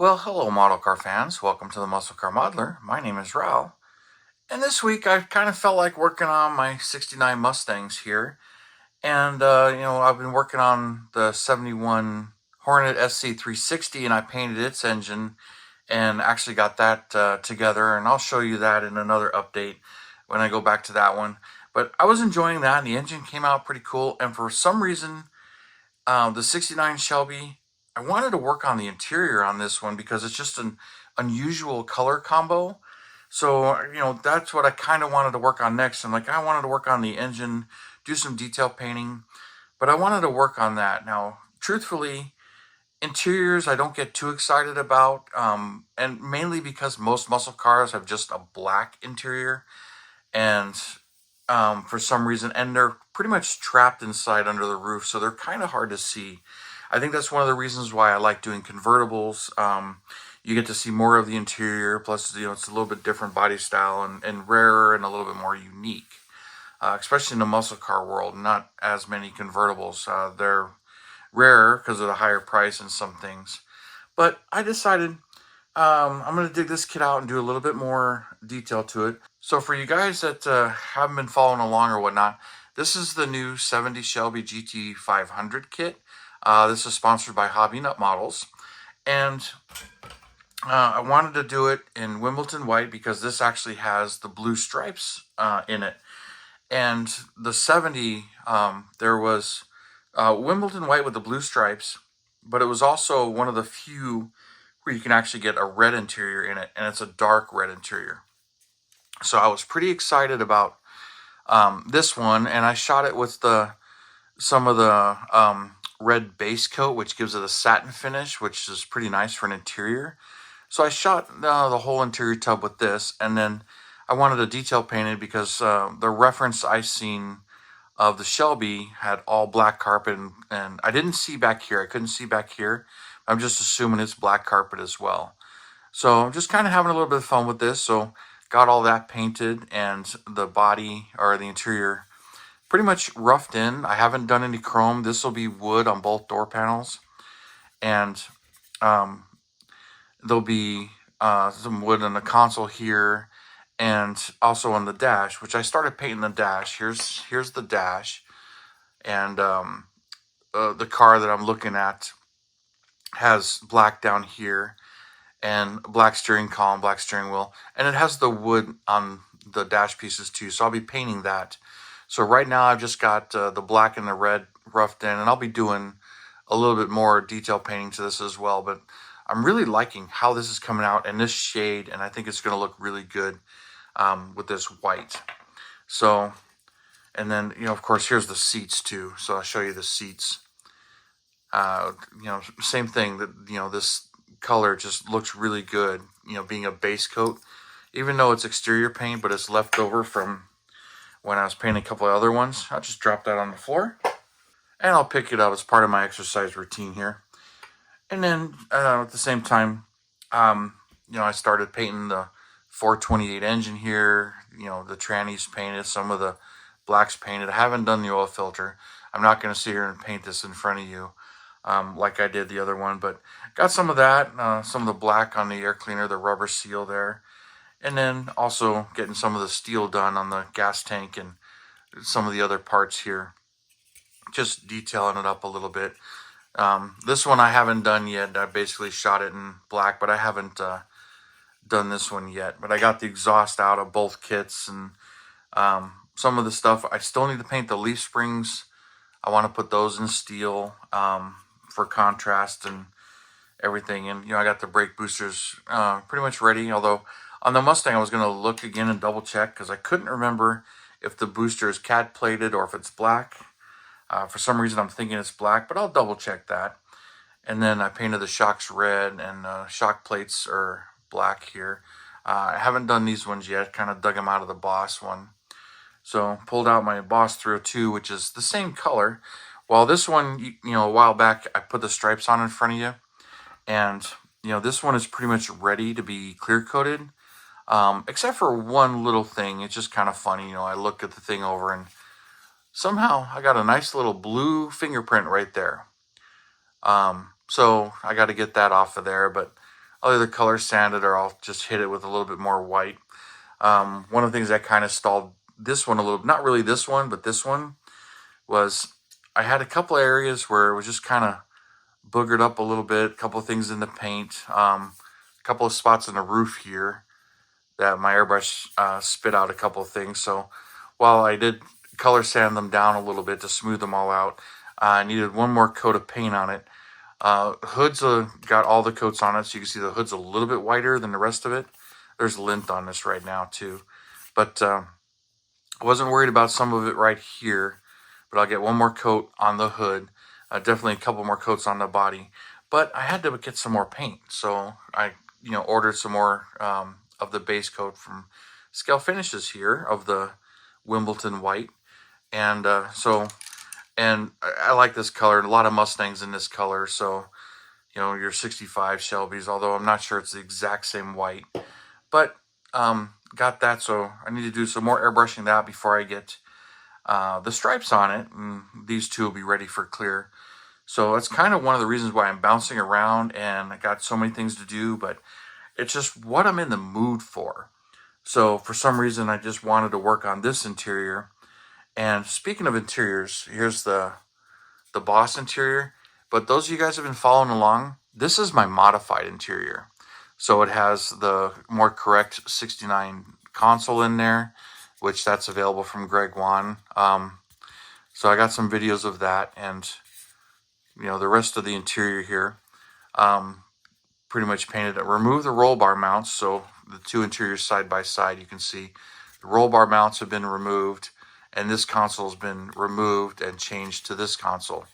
Well, hello, model car fans. Welcome to the Muscle Car Modeler. My name is Revell. And this week I kind of felt like working on my 69 Mustangs here. And, I've been working on the 71 Hornet SC360 and I painted its engine and actually got that together. And I'll show you that in another update when I go back to that one. But I was enjoying that and the engine came out pretty cool. And for some reason, the 69 Shelby, I wanted to work on the interior on this one because it's just an unusual color combo. So, that's what I kind of wanted to work on next. I'm like, I wanted to work on the engine, do some detail painting, but I wanted to work on that. Now, truthfully, interiors I don't get too excited about, and mainly because most muscle cars have just a black interior. And for some reason, and they're pretty much trapped inside under the roof, so they're kind of hard to see. I think that's one of the reasons why I like doing convertibles. You get to see more of the interior, plus it's a little bit different body style and rarer and a little bit more unique, especially in the muscle car world. Not as many convertibles. They're rarer because of the higher price in some things. But I decided I'm going to dig this kit out and do a little bit more detail to it. So for you guys that haven't been following along or whatnot, this is the new 70 Shelby GT500 kit. This is sponsored by Hobby Nut Models. And I wanted to do it in Wimbledon white because this actually has the blue stripes in it. And the 70, there was Wimbledon white with the blue stripes, but it was also one of the few where you can actually get a red interior in it, and it's a dark red interior. So I was pretty excited about this one, and I shot it with some of the red base coat, which gives it a satin finish, which is pretty nice for an interior. So I shot the whole interior tub with this, and then I wanted to detail paint it because the reference I seen of the Shelby had all black carpet, and I didn't see back here. I couldn't see back here. I'm just assuming it's black carpet as well. So I'm just kind of having a little bit of fun with this. So got all that painted and the body or the interior pretty much roughed in. I haven't done any chrome. This will be wood on both door panels. And um, there'll be some wood on the console here and also on the dash, which I started painting the dash. Here's the dash. And the car that I'm looking at has black down here and black steering column, black steering wheel, and it has the wood on the dash pieces too. So I'll be painting that. So right now I've just got the black and the red roughed in, and I'll be doing a little bit more detail painting to this as well. But I'm really liking how this is coming out in this shade, and I think it's going to look really good with this white. So, and then, of course, here's the seats too. So I'll show you the seats. Same thing that, this color just looks really good, being a base coat, even though it's exterior paint, but it's left over from when I was painting a couple of other ones. I'll just drop that on the floor and I'll pick it up as part of my exercise routine here. And then at the same time, I started painting the 428 engine here, the trannies painted, some of the blacks painted. I haven't done the oil filter. I'm not going to sit here and paint this in front of you like I did the other one, but got some of that, some of the black on the air cleaner, the rubber seal there, and then also getting some of the steel done on the gas tank and some of the other parts here, just detailing it up a little bit. This one I haven't done yet. I basically shot it in black, but I haven't done this one yet. But I got the exhaust out of both kits, and some of the stuff I still need to paint the leaf springs. I want to put those in steel for contrast and everything. And I got the brake boosters pretty much ready, although on the Mustang I was going to look again and double check because I couldn't remember if the booster is cat plated or if it's black. For some reason I'm thinking it's black, but I'll double check that. And then I painted the shocks red, and shock plates are black here. I haven't done these ones yet, kind of dug them out of the Boss one. So pulled out my Boss 302, which is the same color. Well, this one, a while back, I put the stripes on in front of you. And, this one is pretty much ready to be clear coated. Except for one little thing. It's just kind of funny. I looked at the thing over and somehow I got a nice little blue fingerprint right there. So I got to get that off of there. But I'll either color sand it or I'll just hit it with a little bit more white. One of the things that kind of stalled this one a little, not really this one, but this one, was I had a couple areas where it was just kind of boogered up a little bit, a couple of things in the paint, a couple of spots in the roof here that my airbrush spit out a couple of things. So while I did color sand them down a little bit to smooth them all out, I needed one more coat of paint on it. Hood's got all the coats on it, so you can see the hood's a little bit whiter than the rest of it. There's lint on this right now too, but I wasn't worried about some of it right here. But I'll get one more coat on the hood, definitely a couple more coats on the body. But I had to get some more paint, so I ordered some more of the base coat from Scale Finishes here of the Wimbledon white, and I like this color. A lot of Mustangs in this color, so your 65 Shelbys, although I'm not sure it's the exact same white, but got that. So I need to do some more airbrushing that before I get the stripes on it, and these two will be ready for clear. So that's kind of one of the reasons why I'm bouncing around and I got so many things to do, but it's just what I'm in the mood for. So for some reason I just wanted to work on this interior. And speaking of interiors, here's the Boss interior. But those of you guys have been following along, this is my modified interior. So it has the more correct 69 console in there, which that's available from Greg Wan. So I got some videos of that, and the rest of the interior here, pretty much painted it. Remove the roll bar mounts, so the two interiors side by side, you can see the roll bar mounts have been removed, and this console has been removed and changed to this console.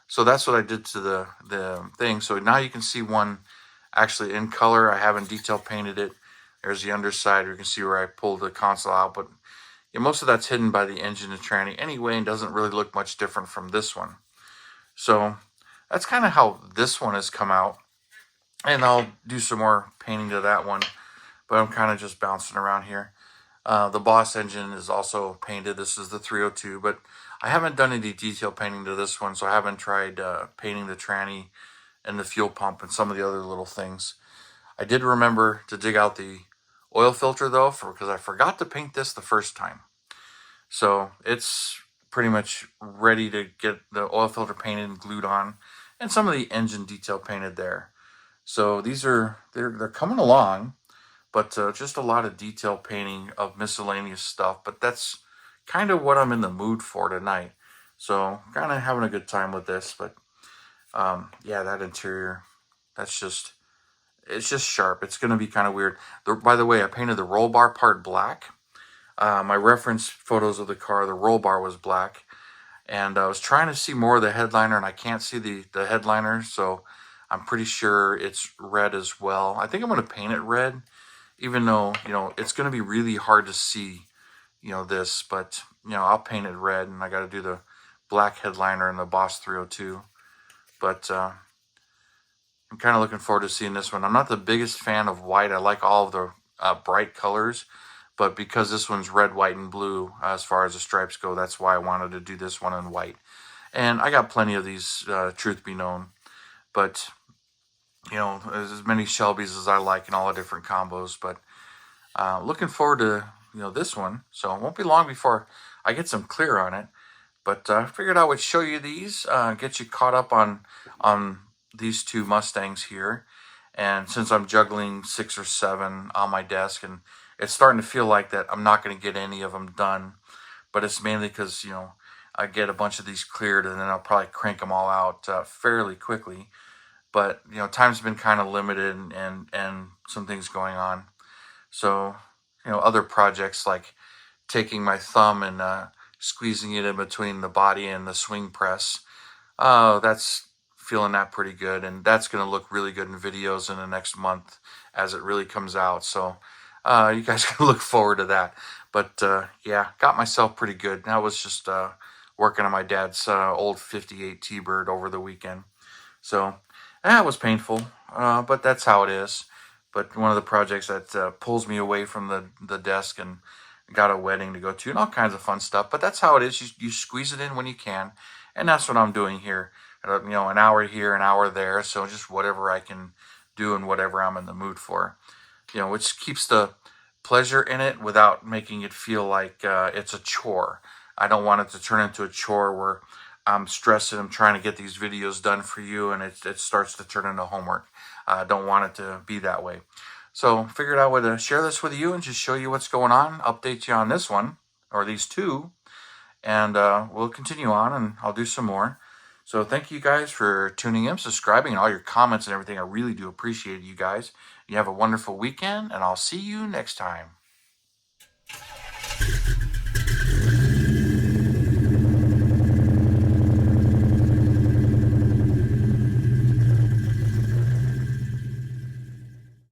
So that's what I did to the thing. So now you can see one actually in color. I haven't detail painted it. There's the underside. You can see where I pulled the console out, but most of that's hidden by the engine and tranny anyway, and doesn't really look much different from this one. So that's kind of how this one has come out, and I'll do some more painting to that one, but I'm kind of just bouncing around here. The Boss engine is also painted. This is the 302, but I haven't done any detail painting to this one, so I haven't tried painting the tranny and the fuel pump and some of the other little things. I did remember to dig out the oil filter though, because I forgot to paint this the first time. So it's pretty much ready to get the oil filter painted and glued on, and some of the engine detail painted there. So they're coming along, but just a lot of detail painting of miscellaneous stuff. But that's kind of what I'm in the mood for tonight. So kind of having a good time with this. But yeah, that interior, it's just sharp. It's going to be kind of weird. By the way, I painted the roll bar part black. My reference photos of the car, the roll bar was black. And I was trying to see more of the headliner, and I can't see the headliner. So I'm pretty sure it's red as well. I think I'm going to paint it red, even though, it's going to be really hard to see, this. But, I'll paint it red, and I got to do the black headliner in the Boss 302. But I'm kind of looking forward to seeing this one. I'm not the biggest fan of white. I like all of the bright colors, but because this one's red, white, and blue as far as the stripes go, that's why I wanted to do this one in white. And I got plenty of these, truth be known, but as many Shelbys as I like in all the different combos. But looking forward to this one. So it won't be long before I get some clear on it. But I figured I would show you these, get you caught up on these two Mustangs here. And since I'm juggling 6 or 7 on my desk, and it's starting to feel like that I'm not going to get any of them done, but it's mainly because I get a bunch of these cleared, and then I'll probably crank them all out fairly quickly. But time's been kind of limited, and some things going on. So other projects like taking my thumb and squeezing it in between the body and the swing press, that's feeling that pretty good, and that's going to look really good in videos in the next month as it really comes out. So you guys can look forward to that. But yeah, got myself pretty good. That was just working on my dad's old 58 T-Bird over the weekend. So that was painful, but that's how it is. But one of the projects that pulls me away from the desk, and got a wedding to go to and all kinds of fun stuff. But that's how it is. You squeeze it in when you can, and that's what I'm doing here. An hour here, an hour there. So just whatever I can doing whatever I'm in the mood for, which keeps the pleasure in it without making it feel like it's a chore. I don't want it to turn into a chore where I'm stressing, I'm trying to get these videos done for you, and it starts to turn into homework. I don't want it to be that way. So figured out a way to share this with you and just show you what's going on, update you on this one, or these two, and we'll continue on, and I'll do some more. So thank you guys for tuning in, subscribing, and all your comments and everything. I really do appreciate you guys. You have a wonderful weekend, and I'll see you next time.